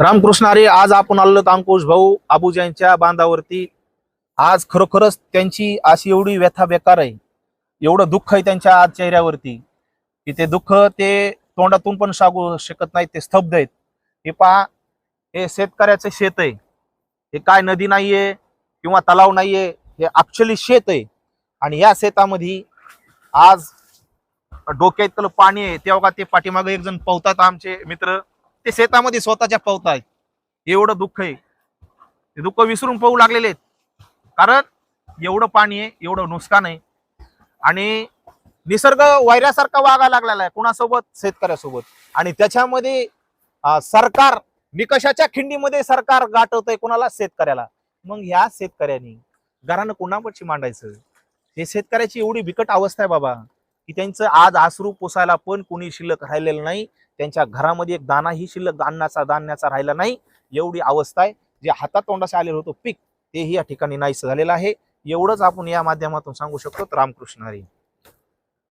रामकृष्ण हरी. आज आपण आलो अंकुश भाऊ आबूज यांच्या बांधावरती. आज खरोखरच त्यांची अशी एवढी व्यथा बेकार आहे, एवढं दुःख आहे त्यांच्या आज चेहऱ्यावरती की ते दुःख ते तोंडातून पण सांगू शकत नाहीत. ते स्तब्ध आहेत. हे पहा, हे शेतकऱ्याचं शेत आहे. हे काय नदी नाहीये किंवा तलाव नाहीये, हे ऍक्च्युअली शेत आहे. आणि या शेतामध्ये आज डोक्यात पाणी आहे. तेव्हा ते पाठीमागे एक जण पवतात आमचे मित्र, ते शेतामध्ये स्वतःच्या पवतायत. एवढं दुःख आहे, ते दुःख विसरून पाहू लागलेले आहेत. कारण एवढं पाणी आहे, एवढं नुकसान आहे आणि निसर्ग वैऱ्यासारखा वागायला लागलेला आहे कुणासोबत, शेतकऱ्यासोबत. आणि त्याच्यामध्ये सरकार निकषाच्या खिंडीमध्ये सरकार गाठवतंय कोणाला, शेतकऱ्याला. मग ह्या शेतकऱ्यांनी घरानं कोणापाशी मांडायचं? हे शेतकऱ्याची एवढी बिकट अवस्था आहे बाबा की त्यांचं आज आसरू पुसायला पण कोणी शिल्लक राहिलेलं नाही. त्यांच्या घरामध्ये एक दानाही शिल्लक धान्याचा राहिला नाही. एवढी अवस्था आहे. जे हातात तोंडाशी आलेलं होतं पीक, तेही या ठिकाणी नाहीसं झालेलं आहे. एवढंच आपण या माध्यमातून सांगू शकतो. रामकृष्ण हरी.